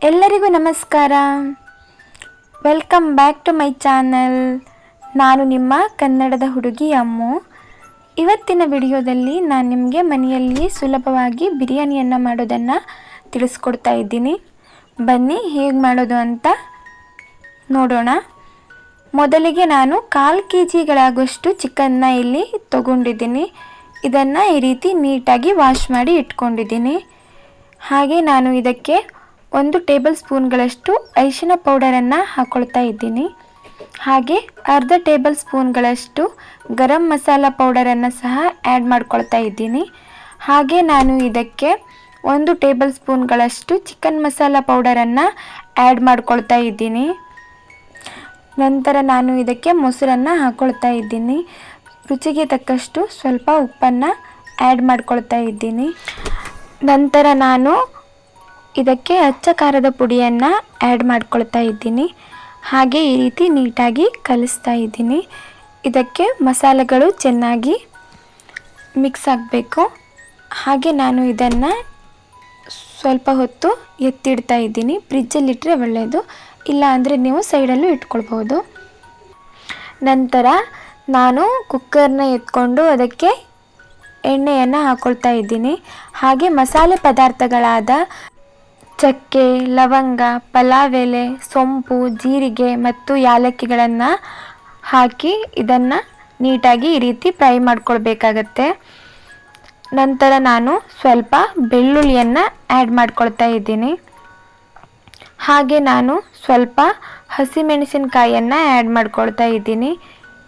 ಎಲ್ಲರಿಗೂ ನಮಸ್ಕಾರ. Welcome back to my channel. ನಾನು ನಿಮ್ಮ ಕನ್ನಡದ ಹುಡುಗಿ ಅಮ್ಮು. ಇವತ್ತಿನ ವಿಡಿಯೋದಲ್ಲಿ ನಾನು ನಿಮಗೆ ಮನೆಯಲ್ಲಿಯೇ ಸುಲಭವಾಗಿ ಬಿರಿಯಾನಿಯನ್ನು ಮಾಡೋದನ್ನು ತಿಳಿಸ್ಕೊಡ್ತಾ ಇದ್ದೀನಿ. ಬನ್ನಿ ಹೇಗೆ ಮಾಡೋದು ಅಂತ ನೋಡೋಣ. ಮೊದಲಿಗೆ ನಾನು 1/4 kg ಚಿಕನ್ನ ಇಲ್ಲಿ ತಗೊಂಡಿದ್ದೀನಿ. ಇದನ್ನು ಈ ರೀತಿ ನೀಟಾಗಿ ವಾಶ್ ಮಾಡಿ ಇಟ್ಕೊಂಡಿದ್ದೀನಿ. ಹಾಗೆ ನಾನು ಇದಕ್ಕೆ 1 ಟೇಬಲ್ ಸ್ಪೂನ್ಗಳಷ್ಟು ಅರಿಶಿನ ಪೌಡರನ್ನು ಹಾಕ್ಕೊಳ್ತಾ ಇದ್ದೀನಿ. ಹಾಗೆ ಅರ್ಧ ಟೇಬಲ್ ಸ್ಪೂನ್ಗಳಷ್ಟು ಗರಂ ಮಸಾಲ ಪೌಡರನ್ನು ಸಹ ಆ್ಯಡ್ ಮಾಡ್ಕೊಳ್ತಾ ಇದ್ದೀನಿ. ಹಾಗೆ ನಾನು ಇದಕ್ಕೆ 1 ಟೇಬಲ್ ಸ್ಪೂನ್ಗಳಷ್ಟು ಚಿಕನ್ ಮಸಾಲ ಪೌಡರನ್ನು ಆ್ಯಡ್ ಮಾಡ್ಕೊಳ್ತಾ ಇದ್ದೀನಿ. ನಂತರ ನಾನು ಇದಕ್ಕೆ ಮೊಸರನ್ನು ಹಾಕ್ಕೊಳ್ತಾ ಇದ್ದೀನಿ. ರುಚಿಗೆ ತಕ್ಕಷ್ಟು ಸ್ವಲ್ಪ ಉಪ್ಪನ್ನು ಆ್ಯಡ್ ಮಾಡ್ಕೊಳ್ತಾ ಇದ್ದೀನಿ. ನಂತರ ನಾನು ಇದಕ್ಕೆ ಅಚ್ಚ ಖಾರದ ಪುಡಿಯನ್ನು ಆ್ಯಡ್ ಮಾಡ್ಕೊಳ್ತಾ ಇದ್ದೀನಿ. ಹಾಗೆ ಈ ರೀತಿ ನೀಟಾಗಿ ಕಲಿಸ್ತಾ ಇದ್ದೀನಿ. ಇದಕ್ಕೆ ಮಸಾಲೆಗಳು ಚೆನ್ನಾಗಿ ಮಿಕ್ಸ್ ಆಗಬೇಕು. ಹಾಗೆ ನಾನು ಇದನ್ನು ಸ್ವಲ್ಪ ಹೊತ್ತು ಎತ್ತಿಡ್ತಾ ಇದ್ದೀನಿ. ಫ್ರಿಜ್ಜಲ್ಲಿಟ್ಟರೆ ಒಳ್ಳೆಯದು, ಇಲ್ಲ ಅಂದರೆ ನೀವು ಸೈಡಲ್ಲೂ ಇಟ್ಕೊಳ್ಬೋದು. ನಂತರ ನಾನು ಕುಕ್ಕರ್ನ ಎತ್ಕೊಂಡು ಅದಕ್ಕೆ ಎಣ್ಣೆಯನ್ನು ಹಾಕ್ಕೊಳ್ತಾ ಇದ್ದೀನಿ. ಹಾಗೆ ಮಸಾಲೆ ಪದಾರ್ಥಗಳಾದ ಚಕ್ಕೆ, ಲವಂಗ, ಪಲಾವ್ ಎಲೆ, ಸೋಂಪು, ಜೀರಿಗೆ ಮತ್ತು ಯಾಲಕ್ಕಿಗಳನ್ನು ಹಾಕಿ ಇದನ್ನು ನೀಟಾಗಿ ಈ ರೀತಿ ಫ್ರೈ ಮಾಡ್ಕೊಳ್ಬೇಕಾಗತ್ತೆ. ನಂತರ ನಾನು ಸ್ವಲ್ಪ ಬೆಳ್ಳುಳ್ಳಿಯನ್ನು ಆ್ಯಡ್ ಮಾಡ್ಕೊಳ್ತಾ ಇದ್ದೀನಿ. ಹಾಗೆ ನಾನು ಸ್ವಲ್ಪ ಹಸಿಮೆಣಸಿನಕಾಯಿಯನ್ನು ಆ್ಯಡ್ ಮಾಡ್ಕೊಳ್ತಾ ಇದ್ದೀನಿ.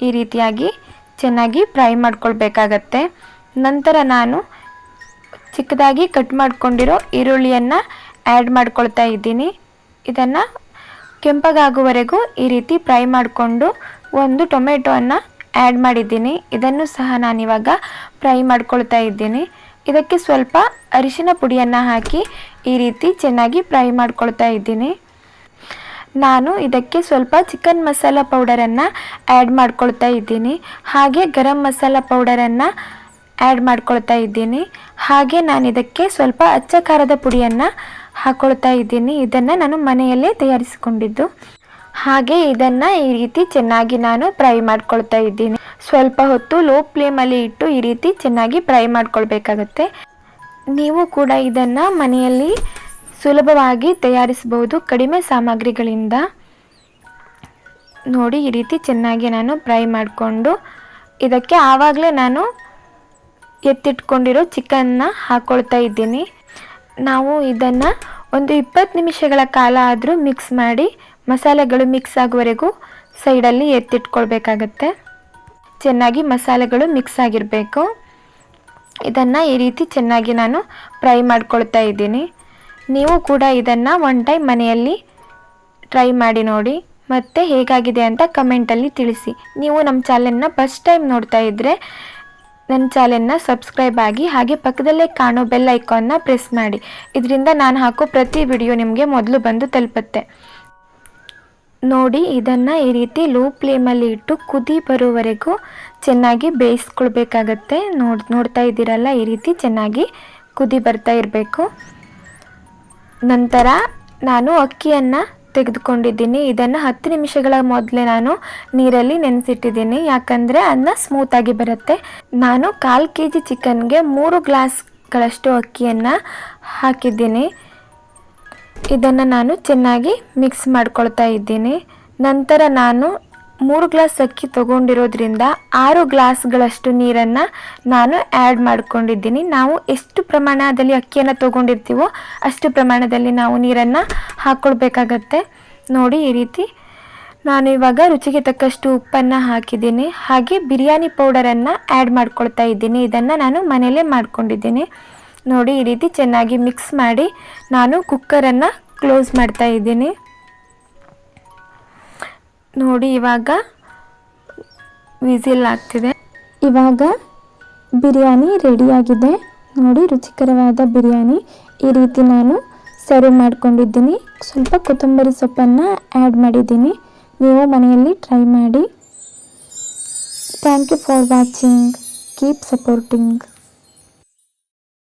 ಈ ರೀತಿಯಾಗಿ ಚೆನ್ನಾಗಿ ಫ್ರೈ ಮಾಡ್ಕೊಳ್ಬೇಕಾಗತ್ತೆ. ನಂತರ ನಾನು ಚಿಕ್ಕದಾಗಿ ಕಟ್ ಮಾಡ್ಕೊಂಡಿರೋ ಈರುಳ್ಳಿಯನ್ನು ಆ್ಯಡ್ ಮಾಡ್ಕೊಳ್ತಾ ಇದ್ದೀನಿ. ಇದನ್ನು ಕೆಂಪಗಾಗುವವರೆಗೂ ಈ ರೀತಿ ಫ್ರೈ ಮಾಡಿಕೊಂಡು 1 ಟೊಮೆಟೊವನ್ನು ಆ್ಯಡ್ ಮಾಡಿದ್ದೀನಿ. ಇದನ್ನು ಸಹ ನಾನಿವಾಗ ಫ್ರೈ ಮಾಡ್ಕೊಳ್ತಾ ಇದ್ದೀನಿ. ಇದಕ್ಕೆ ಸ್ವಲ್ಪ ಅರಿಶಿನ ಪುಡಿಯನ್ನು ಹಾಕಿ ಈ ರೀತಿ ಚೆನ್ನಾಗಿ ಫ್ರೈ ಮಾಡ್ಕೊಳ್ತಾ ಇದ್ದೀನಿ. ನಾನು ಇದಕ್ಕೆ ಸ್ವಲ್ಪ ಚಿಕನ್ ಮಸಾಲ ಪೌಡರನ್ನು ಆ್ಯಡ್ ಮಾಡ್ಕೊಳ್ತಾ ಇದ್ದೀನಿ. ಹಾಗೆ ಗರಂ ಮಸಾಲ ಪೌಡರನ್ನು ಆ್ಯಡ್ ಮಾಡ್ಕೊಳ್ತಾ ಇದ್ದೀನಿ. ಹಾಗೆ ನಾನು ಇದಕ್ಕೆ ಸ್ವಲ್ಪ ಅಚ್ಚ ಖಾರದ ಪುಡಿಯನ್ನು ಹಾಕ್ಕೊಳ್ತಾ ಇದ್ದೀನಿ. ಇದನ್ನು ನಾನು ಮನೆಯಲ್ಲೇ ತಯಾರಿಸಿಕೊಂಡಿದ್ದು. ಹಾಗೆ ಇದನ್ನು ಈ ರೀತಿ ಚೆನ್ನಾಗಿ ನಾನು ಫ್ರೈ ಮಾಡ್ಕೊಳ್ತಾ ಇದ್ದೀನಿ. ಸ್ವಲ್ಪ ಹೊತ್ತು ಲೋ ಫ್ಲೇಮಲ್ಲಿ ಇಟ್ಟು ಈ ರೀತಿ ಚೆನ್ನಾಗಿ ಫ್ರೈ ಮಾಡ್ಕೊಳ್ಬೇಕಾಗತ್ತೆ. ನೀವು ಕೂಡ ಇದನ್ನು ಮನೆಯಲ್ಲಿ ಸುಲಭವಾಗಿ ತಯಾರಿಸಬಹುದು ಕಡಿಮೆ ಸಾಮಗ್ರಿಗಳಿಂದ. ನೋಡಿ, ಈ ರೀತಿ ಚೆನ್ನಾಗಿ ನಾನು ಫ್ರೈ ಮಾಡಿಕೊಂಡು ಇದಕ್ಕೆ ಆವಾಗಲೇ ನಾನು ಎತ್ತಿಟ್ಕೊಂಡಿರೋ ಚಿಕನ್ನ ಹಾಕ್ಕೊಳ್ತಾ ಇದ್ದೀನಿ. ನಾವು ಇದನ್ನು ಒಂದು 20 ನಿಮಿಷಗಳ ಕಾಲ ಆದರೂ ಮಿಕ್ಸ್ ಮಾಡಿ ಮಸಾಲೆಗಳು ಮಿಕ್ಸ್ ಆಗುವವರೆಗೂ ಸೈಡಲ್ಲಿ ಎತ್ತಿಟ್ಕೊಳ್ಬೇಕಾಗತ್ತೆ. ಚೆನ್ನಾಗಿ ಮಸಾಲೆಗಳು ಮಿಕ್ಸ್ ಆಗಿರಬೇಕು. ಇದನ್ನು ಈ ರೀತಿ ಚೆನ್ನಾಗಿ ನಾನು ಫ್ರೈ ಮಾಡ್ಕೊಳ್ತಾ ಇದ್ದೀನಿ. ನೀವು ಕೂಡ ಇದನ್ನು 1 ಟೈಮ್ ಮನೆಯಲ್ಲಿ ಟ್ರೈ ಮಾಡಿ ನೋಡಿ, ಮತ್ತು ಹೇಗಾಗಿದೆ ಅಂತ ಕಮೆಂಟಲ್ಲಿ ತಿಳಿಸಿ. ನೀವು ನಮ್ಮ ಚಾನೆಲ್ನ ಫಸ್ಟ್ ಟೈಮ್ ನೋಡ್ತಾ ಇದ್ದರೆ ನನ್ನ ಚಾನೆಲ್ನ ಸಬ್ಸ್ಕ್ರೈಬ್ ಆಗಿ, ಹಾಗೆ ಪಕ್ಕದಲ್ಲೇ ಕಾಣೋ ಬೆಲ್ ಐಕಾನ್ನ ಪ್ರೆಸ್ ಮಾಡಿ. ಇದರಿಂದ ನಾನು ಹಾಕೋ ಪ್ರತಿ ವಿಡಿಯೋ ನಿಮಗೆ ಮೊದಲು ಬಂದು ತಲುಪುತ್ತೆ. ನೋಡಿ, ಇದನ್ನು ಈ ರೀತಿ ಲೋ ಫ್ಲೇಮಲ್ಲಿ ಇಟ್ಟು ಕುದಿ ಬರೋವರೆಗೂ ಚೆನ್ನಾಗಿ ಬೇಯಿಸ್ಕೊಳ್ಬೇಕಾಗತ್ತೆ. ನೋಡ್ತಾ ಇದ್ದೀರಲ್ಲ, ಈ ರೀತಿ ಚೆನ್ನಾಗಿ ಕುದಿ ಬರ್ತಾ ಇರಬೇಕು. ನಂತರ ನಾನು ಅಕ್ಕಿಯನ್ನು ತೆಗೆದುಕೊಂಡಿದ್ದೀನಿ. ಇದನ್ನು 10 ನಿಮಿಷಗಳ ಮೊದಲೇ ನಾನು ನೀರಲ್ಲಿ ನೆನೆಸಿಟ್ಟಿದ್ದೀನಿ, ಯಾಕಂದರೆ ಅನ್ನ ಸ್ಮೂತಾಗಿ ಬರುತ್ತೆ. ನಾನು 1/4 kg ಚಿಕನ್ಗೆ 3 ಗ್ಲಾಸ್ಗಳಷ್ಟು ಅಕ್ಕಿಯನ್ನು ಹಾಕಿದ್ದೀನಿ. ಇದನ್ನು ನಾನು ಚೆನ್ನಾಗಿ ಮಿಕ್ಸ್ ಮಾಡ್ಕೊಳ್ತಾ ಇದ್ದೀನಿ. ನಂತರ ನಾನು 3 ಗ್ಲಾಸ್ ಅಕ್ಕಿ ತೊಗೊಂಡಿರೋದ್ರಿಂದ 6 ಗ್ಲಾಸ್ಗಳಷ್ಟು ನೀರನ್ನು ನಾನು ಆ್ಯಡ್ ಮಾಡ್ಕೊಂಡಿದ್ದೀನಿ. ನಾವು ಎಷ್ಟು ಪ್ರಮಾಣದಲ್ಲಿ ಅಕ್ಕಿಯನ್ನು ತೊಗೊಂಡಿರ್ತೀವೋ ಅಷ್ಟು ಪ್ರಮಾಣದಲ್ಲಿ ನಾವು ನೀರನ್ನು ಹಾಕ್ಕೊಳ್ಬೇಕಾಗತ್ತೆ. ನೋಡಿ, ಈ ರೀತಿ ನಾನು ಇವಾಗ ರುಚಿಗೆ ತಕ್ಕಷ್ಟು ಉಪ್ಪನ್ನು ಹಾಕಿದ್ದೀನಿ. ಹಾಗೆ ಬಿರಿಯಾನಿ ಪೌಡರನ್ನು ಆ್ಯಡ್ ಮಾಡ್ಕೊಳ್ತಾ ಇದ್ದೀನಿ. ಇದನ್ನು ನಾನು ಮನೆಯಲ್ಲೇ ಮಾಡ್ಕೊಂಡಿದ್ದೀನಿ. ನೋಡಿ, ಈ ರೀತಿ ಚೆನ್ನಾಗಿ ಮಿಕ್ಸ್ ಮಾಡಿ ನಾನು ಕುಕ್ಕರನ್ನು ಕ್ಲೋಸ್ ಮಾಡ್ತಾ ಇದ್ದೀನಿ. ನೋಡಿ, ಇವಾಗ ವಿಸಿಲ್ ಆಗ್ತಿದೆ. ಇವಾಗ ಬಿರಿಯಾನಿ ರೆಡಿಯಾಗಿದೆ. ನೋಡಿ, ರುಚಿಕರವಾದ ಬಿರಿಯಾನಿ ಈ ರೀತಿ ನಾನು ಸರ್ವ್ ಮಾಡ್ಕೊಂಡಿದ್ದೀನಿ. ಸ್ವಲ್ಪ ಕೊತ್ತಂಬರಿ ಸೊಪ್ಪನ್ನು ಆ್ಯಡ್ ಮಾಡಿದ್ದೀನಿ. ನೀವು ಮನೆಯಲ್ಲಿ ಟ್ರೈ ಮಾಡಿ. Thank you for watching. Keep supporting.